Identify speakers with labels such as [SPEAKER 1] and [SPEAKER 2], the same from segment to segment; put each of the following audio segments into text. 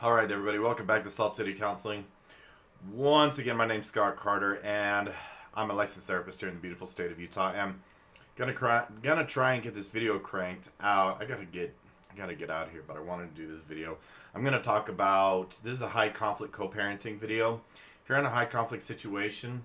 [SPEAKER 1] Alright everybody, welcome back to Salt City Counseling. Once again, my name's Scott Carter, and I'm a licensed therapist here in the beautiful state of Utah. I'm gonna try and get this video cranked out. I gotta get out of here, but I wanted to do this video. I'm gonna talk about, this is a high conflict co-parenting video. If you're in a high conflict situation,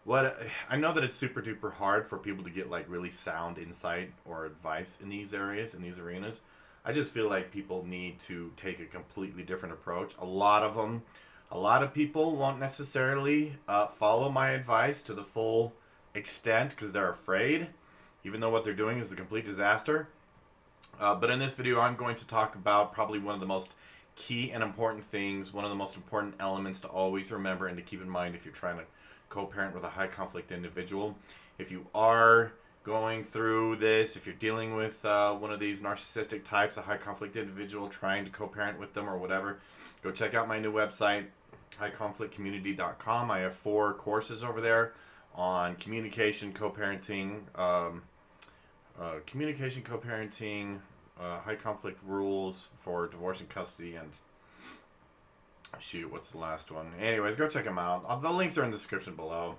[SPEAKER 1] I know that it's super duper hard for people to get like really sound insight or advice in these areas, in these arenas. I just feel like people need to take a completely different approach. A lot of people won't necessarily follow my advice to the full extent because they're afraid, even though what they're doing is a complete disaster. But in this video, I'm going to talk about probably one of the most key and important things, one of the most important elements to always remember and to keep in mind if you're trying to co-parent with a high conflict individual. If you are going through this, if you're dealing with one of these narcissistic types, a high conflict individual, trying to co-parent with them or whatever, go check out my new website, highconflictcommunity.com. I have 4 courses over there on communication, co-parenting, high conflict rules for divorce and custody, and shoot, what's the last one? Anyways, go check them out. The links are in the description below.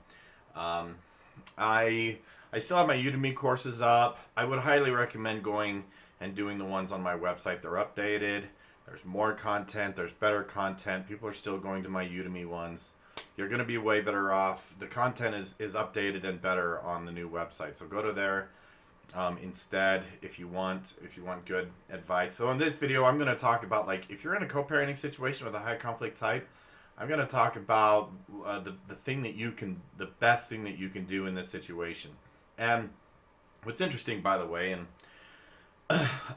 [SPEAKER 1] I still have my Udemy courses up. I would highly recommend going and doing the ones on my website. They're updated. There's more content. There's better content. People are still going to my Udemy ones. You're going to be way better off. The content is updated and better on the new website. So go to there instead if you want good advice. So in this video, I'm going to talk about, like, if you're in a co-parenting situation with a high conflict type, I'm going to talk about the best thing that you can do in this situation. And what's interesting, by the way, and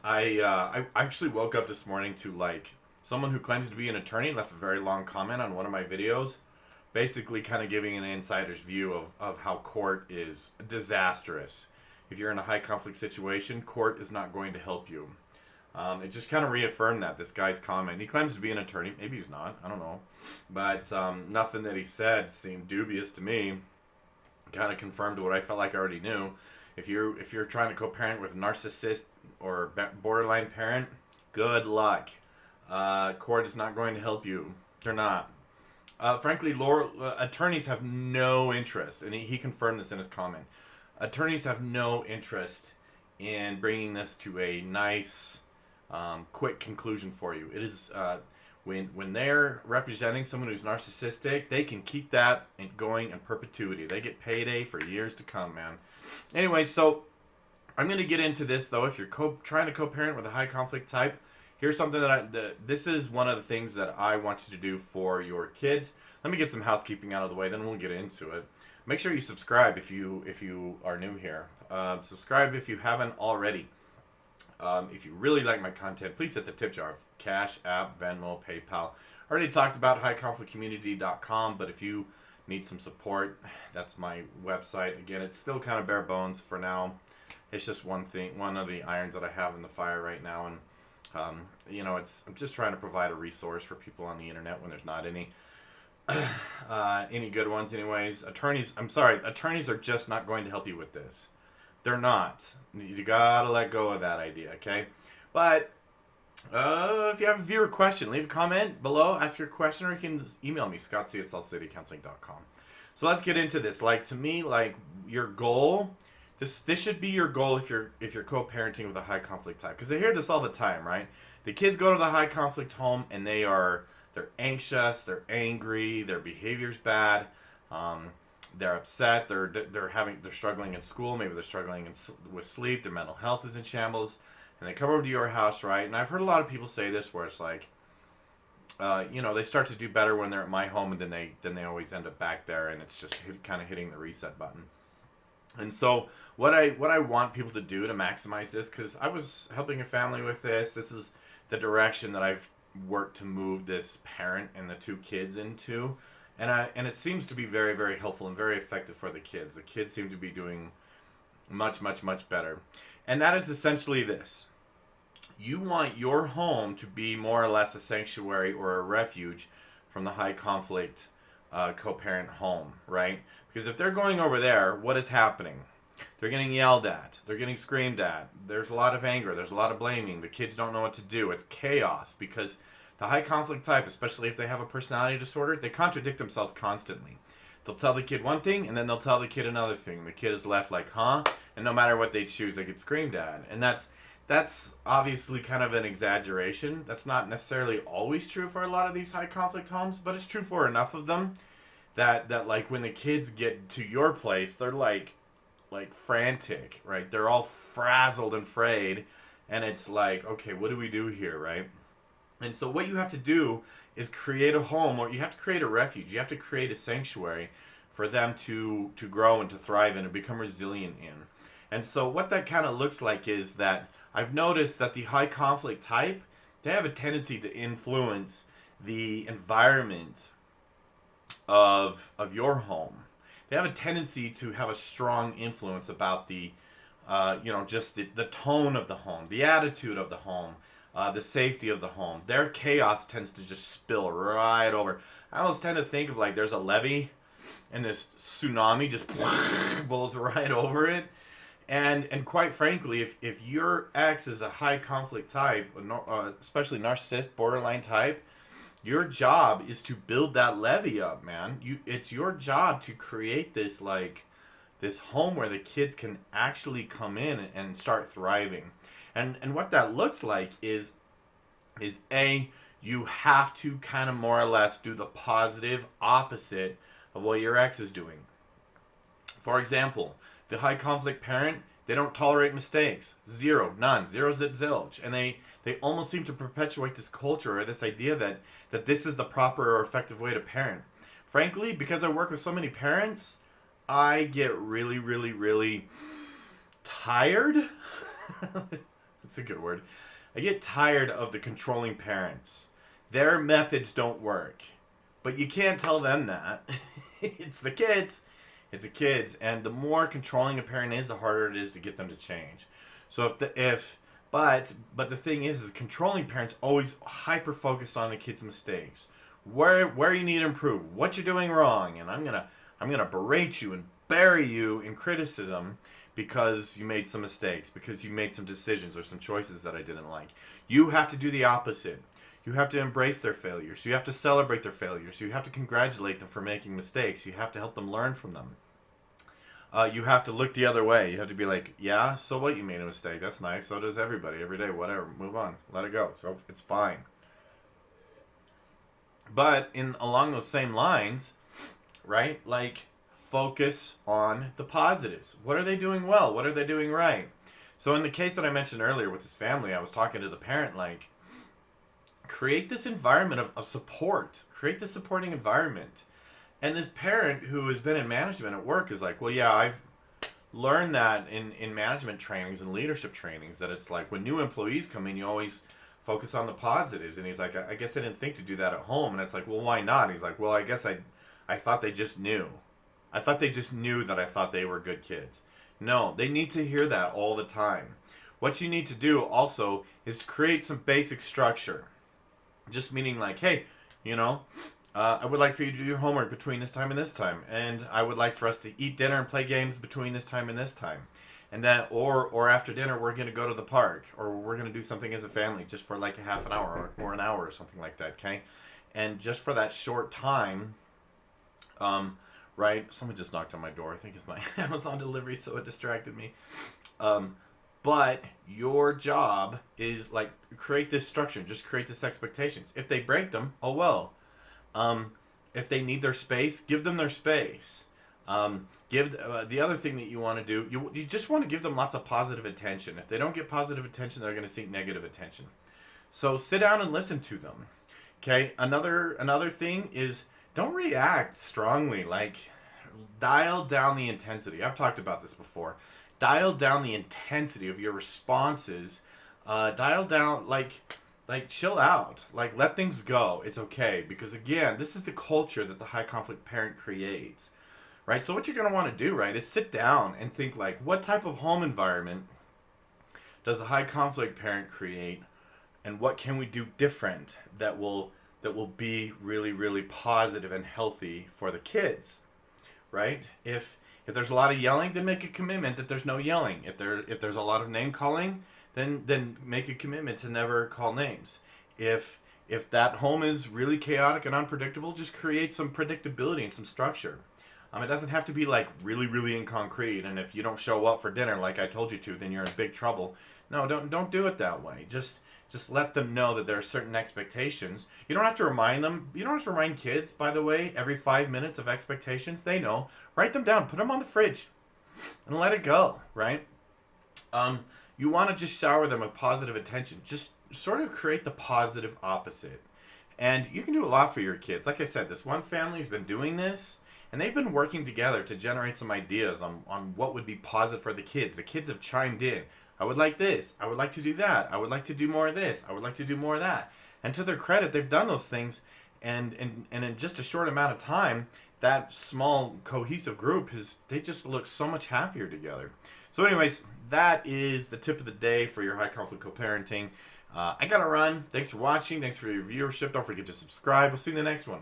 [SPEAKER 1] I actually woke up this morning to, like, someone who claims to be an attorney left a very long comment on one of my videos, basically kind of giving an insider's view of how court is disastrous. If you're in a high conflict situation, court is not going to help you. It just kind of reaffirmed that, this guy's comment. He claims to be an attorney. Maybe he's not. I don't know. But nothing that he said seemed dubious to me. Kind of confirmed what I felt like I already knew. If you're trying to co-parent with a narcissist or borderline parent, good luck. Court is not going to help you. They're not. Frankly, attorneys have no interest, and he confirmed this in his comment. Attorneys have no interest in bringing this to a nice, quick conclusion for you. It is when they're representing someone who's narcissistic, they can keep that going in perpetuity. They get payday for years to come, man. Anyway, so I'm going to get into this, though. If you're trying to co-parent with a high conflict type, here's something this is one of the things that I want you to do for your kids. Let me get some housekeeping out of the way, then we'll get into it. Make sure you subscribe if you are new here. Subscribe if you haven't already. If you really like my content, please hit the tip jar. Cash App, Venmo, PayPal. I already talked about highconflictcommunity.com, but if you need some support, that's my website. Again, it's still kind of bare bones for now. It's just one of the irons that I have in the fire right now, and I'm just trying to provide a resource for people on the internet when there's not any. Any good ones anyways. Attorneys are just not going to help you with this. They're not. You gotta let go of that idea, okay? But if you have a viewer question, leave a comment below, ask your question, or you can just email me, scottc@saltcitycounseling.com. So let's get into this. Like, to me, like, your goal, this should be your goal if you're co-parenting with a high conflict type, because I hear this all the time, right? The kids go to the high conflict home and they're anxious, they're angry, their behavior's bad, they're upset, they're struggling in school, maybe they're struggling with sleep, their mental health is in shambles, and they come over to your house, right? And I've heard a lot of people say this, where it's like, they start to do better when they're at my home, and then they always end up back there, and it's just kind of hitting the reset button. And so what I want people to do to maximize this, because I was helping a family with this is the direction that I've worked to move this parent and the 2 kids into, and it seems to be very, very helpful and very effective for the kids. The kids seem to be doing much, much, much better. And that is essentially this. You want your home to be more or less a sanctuary or a refuge from the high conflict co-parent home, right? Because if they're going over there, what is happening? They're getting yelled at. They're getting screamed at. There's a lot of anger. There's a lot of blaming. The kids don't know what to do. It's chaos because The high conflict type, especially if they have a personality disorder, they contradict themselves constantly. They'll tell the kid one thing, and then they'll tell the kid another thing. The kid is left like, huh? And no matter what they choose, they get screamed at. And that's obviously kind of an exaggeration. That's not necessarily always true for a lot of these high conflict homes, but it's true for enough of them that like when the kids get to your place, they're like frantic, right? They're all frazzled and frayed, and it's like, okay, what do we do here, right? And so what you have to do is create a home, or you have to create a refuge. You have to create a sanctuary for them to grow and to thrive in and become resilient in. And so what that kind of looks like is that I've noticed that the high conflict type, they have a tendency to influence the environment of your home. They have a tendency to have a strong influence about the just the tone of the home, the attitude of the home, the safety of the home. Their chaos tends to just spill right over. I almost tend to think of like there's a levee and this tsunami just blows right over it. And quite frankly, if your ex is a high conflict type, especially narcissist, borderline type, your job is to build that levee up, man. It's your job to create this this home where the kids can actually come in and start thriving. And what that looks like is you have to kind of more or less do the positive opposite of what your ex is doing. For example, the high conflict parent, they don't tolerate mistakes. Zero, none, zero, zip, zilch. And they almost seem to perpetuate this culture or this idea that this is the proper or effective way to parent. Frankly, because I work with so many parents, I get really, really, really tired. That's a good word. I get tired of the controlling parents. Their methods don't work. But you can't tell them that. It's the kids. It's the kids. And the more controlling a parent is, the harder it is to get them to change. So but the thing is controlling parents always hyper focused on the kids' mistakes. Where you need to improve, what you're doing wrong, and I'm gonna berate you and bury you in criticism because you made some mistakes, because you made some decisions or some choices that I didn't like. You have to do the opposite. You have to embrace their failures. You have to celebrate their failures. You have to congratulate them for making mistakes. You have to help them learn from them. You have to look the other way. You have to be like, yeah, so what, you made a mistake. That's nice. So does everybody, every day, whatever. Move on. Let it go. So it's fine. But along those same lines, right? Like, focus on the positives. What are they doing well? What are they doing right? So in the case that I mentioned earlier with this family, I was talking to the parent, like, create this environment of support. Create this supporting environment. And this parent who has been in management at work is like, well, yeah, I've learned that in management trainings and leadership trainings, that it's like when new employees come in, you always focus on the positives. And he's like, I guess I didn't think to do that at home. And it's like, well, why not? He's like, well, I guess I thought they just knew. I thought they just knew that I thought they were good kids. No, they need to hear that all the time. What you need to do also is to create some basic structure. Just meaning like, hey, I would like for you to do your homework between this time and this time. And I would like for us to eat dinner and play games between this time and this time. And that, or after dinner, we're going to go to the park. Or we're going to do something as a family just for like a half an hour or an hour or something like that, okay? And just for that short time, right? Someone just knocked on my door. I think it's my Amazon delivery, so it distracted me. But your job is like create this structure, just create this expectations. If they break them, oh well. If they need their space, give them their space. The other thing that you want to do, you just want to give them lots of positive attention. If they don't get positive attention, they're going to seek negative attention. So sit down and listen to them. Okay. Another thing is don't react strongly. Like dial down the intensity. I've talked about this before. Dial down the intensity of your responses. Dial down, like chill out. Like let things go. It's okay. Because again, this is the culture that the high conflict parent creates. Right? So what you're going to want to do, right, is sit down and think like, what type of home environment does the high conflict parent create? And what can we do different that will be really, really positive and healthy for the kids? Right? If there's a lot of yelling, then make a commitment that there's no yelling. If there's a lot of name calling, then make a commitment to never call names. If If that home is really chaotic and unpredictable, just create some predictability and some structure. It doesn't have to be like really, really in concrete. And if you don't show up for dinner like I told you to, then you're in big trouble. No, don't do it that way. Just let them know that there are certain expectations. You don't have to remind them. You don't have to remind kids, by the way, every 5 minutes of expectations. They know. Write them down. Put them on the fridge, and let it go. Right. You want to just shower them with positive attention. Just sort of create the positive opposite. And you can do a lot for your kids. Like I said, this one family has been doing this, and they've been working together to generate some ideas on what would be positive for the kids. The kids have chimed in. I would like this. I would like to do that. I would like to do more of this. I would like to do more of that. And to their credit, they've done those things. And in just a short amount of time, that small cohesive group, they just look so much happier together. So anyways, that is the tip of the day for your high conflict co-parenting. I gotta run. Thanks for watching. Thanks for your viewership. Don't forget to subscribe. We'll see you in the next one.